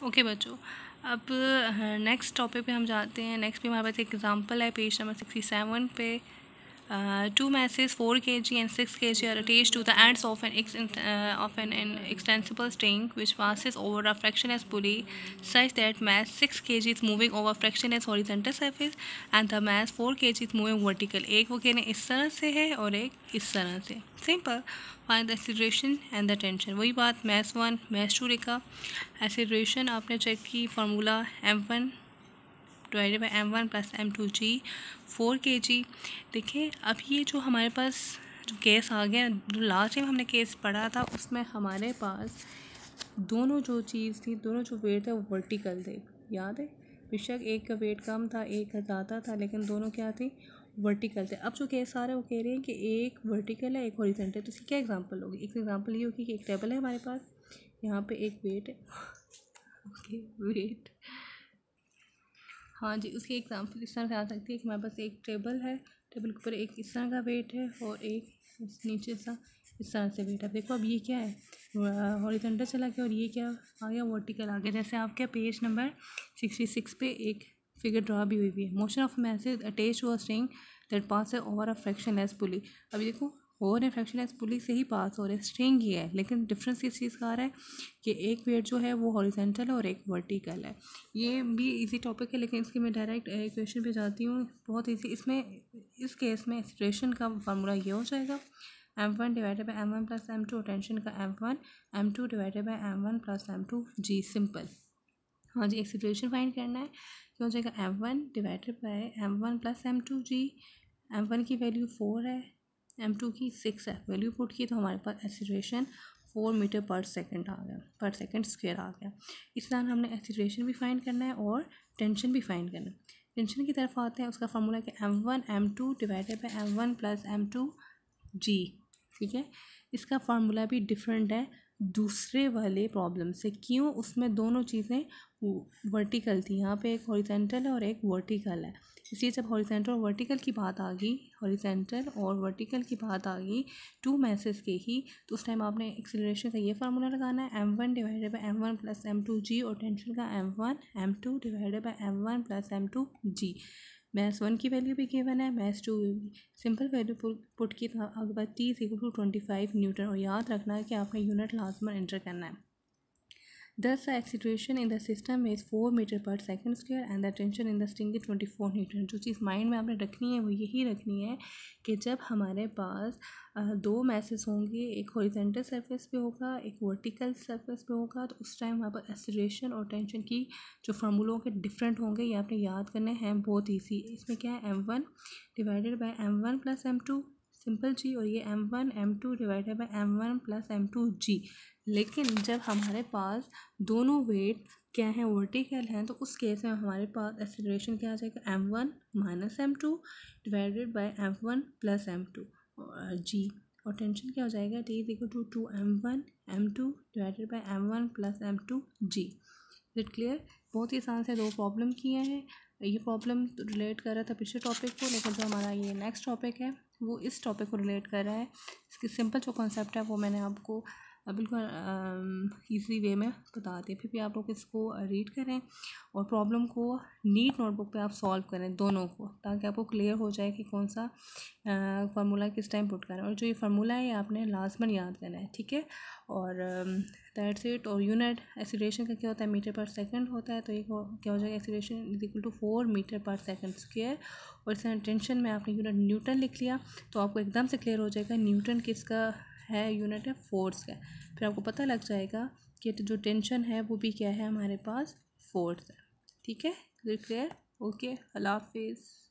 Okay बच्चों, अब next topic पे हम जाते हैं। नेक्स्ट पे हमारे पास एक एग्जांपल है पेज नंबर 67 पे। Two masses 4 kg and 6 kg are attached to the ends of an extensible string which passes over a frictionless pulley such that mass 6 kg is moving over frictionless horizontal surface and the mass 4 kg is moving vertical। एक वो कहने इस तरह से है और एक इस तरह से। Simple. Find the acceleration and the tension. वही बात मैथ्स 1 मैथ्स 2 लिखा। एक्सीलरेशन आपने चेक की, formula m1 divided by m1 plus m2g 4 kg। देखिए अब ये जो हमारे पास जो केस आ गया, जो लास्ट टाइम हमने केस पढ़ा था उसमें हमारे पास दोनों जो चीज़ थी, दोनों जो वेट थे वो वर्टिकल थे। याद है, बेशक एक का वेट कम था एक का ज़्यादा था, लेकिन दोनों क्या थे, वर्टिकल थे। अब जो केस आ रहा है वो कह रहे हैं कि एक वर्टिकल है एक हॉरिजॉन्टल। तो इसकी क्या एग्जांपल होगी? एक एग्जांपल ये होगी कि एक टेबल है हमारे पास, यहाँ पे एक वेट है ओके वेट, हाँ जी, उसकी एग्जांपल इस तरह से आ सकती है कि हमारे पास एक टेबल है, टेबल के ऊपर एक इस तरह का वेट है और एक नीचे सा इस तरह से वेट है। देखो अब ये क्या है, हॉरिजॉन्टल चला गया और ये क्या आ गया, वर्टिकल आ गया। जैसे आपके पेज नंबर 66 पे एक फिगर ड्रा भी हुई है। Motion of masses attach to a string that pass over a frictionless pulley. अभी देखो ओवर ए फ्रैक्शनलेस पुली से ही पास हो रहा है, स्ट्रिंग ही है, लेकिन डिफरेंस किस चीज़ का आ रहा है कि एक वेट जो है वो हॉरिजॉन्टल है और एक वर्टिकल है। ये भी इजी टॉपिक है, लेकिन इसकी मैं डायरेक्ट क्वेश्चन पे जाती हूँ। बहुत इजी। इसमें इस केस में एक्सीलरेशन का फार्मूला ये हो जाएगा m1 divided by m1 plus m2, tension का m1 m2 divided by m1 plus m2 g. Simple. हाँ जी, एक्सीलरेशन फाइंड करना है, क्या हो जाएगा m1 divided by m1 plus m2 ji. m1 की वैल्यू 4 है, m2 की 6 है। वैल्यू पुट की तो हमारे पास एक्सीलरेशन 4 मीटर पर सेकंड आ गया, पर सेकंड स्क्वायर आ गया। इस तरह हमने एक्सीलरेशन भी फाइंड करना है और टेंशन भी फाइंड करना है। टेंशन की तरफ आते हैं, उसका फार्मूला क्या, m1 m2 divided by m1 plus m2 जी। ठीक है, इसका फार्मूला भी डिफरेंट है दूसरे वाले प्रॉब्लम से। क्यों? उसमें दोनों चीज़ें वर्टिकल थी, यहाँ पे एक हॉरिजॉन्टल है और एक वर्टिकल है। इसलिए जब हॉरिजॉन्टल और वर्टिकल की बात आ गई, हॉरिजॉन्टल और वर्टिकल की बात आ गई टू मैसेज के ही, तो उस टाइम आपने एक्सीलरेशन का ये फार्मूला लगाना है m1 divided by m1 plus m2 g, और टेंशन का m1 m2 divided by m1 plus m2 g. Maths 1 की वैल्यू भी गिवन है, मैथ्स 2 भी। सिंपल वैल्यू पुट की तो अगर बात t is equal to 25 newton, और याद रखना है कि आपने यूनिट लाजमन एंटर करना है। Thus, the acceleration in the system is 4 metre पर second square and the tension in the string is 24 Newton. जो चीज़ माइंड में आपने रखनी है वो यही रखनी है कि जब हमारे पास दो मैसेज होंगे, एक हॉरिजॉन्टल सरफेस पे होगा एक वर्टिकल सरफेस पे होगा, तो उस टाइम वहाँ पर एक्सीलरेशन और टेंशन की जो फार्मूलों के डिफरेंट होंगे, ये आपने याद करने हैं। बहुत ईजी। इसमें क्या है, m1 divided by m1 plus m2 simple जी, और ये m1 m2 divided by m1 plus m2 जी। लेकिन जब हमारे पास दोनों वेट क्या हैं, वर्टिकल हैं, तो उस केस में हमारे पास एक्सीलरेशन क्या आ जाएगा, m1 minus m2 divided by m1 plus m2 g. और टेंशन क्या हो जाएगा, t is equal to m1 m2 divided by m1 plus m2 g. Is it clear? बहुत ही आसान से दो प्रॉब्लम किए हैं। ये प्रॉब्लम रिलेट कर रहा था पिछले टॉपिक को, लेकिन जो हमारा ये नेक्स्ट टॉपिक है वो इस टॉपिक को रिलेट कर रहा है। इसकी सिंपल जो कॉन्सेप्ट है वो मैंने आपको बिल्कुल ईजी वे में बता दिया। फिर भी आप लोग इसको रीड करें और प्रॉब्लम को नीट नोटबुक पे आप सॉल्व करें दोनों को, ताकि आपको क्लियर हो जाए कि कौन सा फार्मूला किस टाइम पुट करना है। और जो ये फार्मूला है ये आपने लाजमन याद करना है, ठीक है। और दैट्स इट। और यूनिट एक्सीलरेशन का क्या होता है, मीटर पर सेकंड होता है, तो ये क्या हो जाएगा, acceleration is equal to 4 metre पर सेकंड स्क्वायर। और इस टेंशन में आपने यूनिट न्यूटन लिख लिया, तो आपको एकदम से क्लियर हो जाएगा न्यूटन किसका है, यूनिट है फोर्स का। फिर आपको पता लग जाएगा कि जो टेंशन है वो भी क्या है, हमारे पास फोर्स है। ठीक है, क्लियर? ओके, अल्लाह हाफिज़।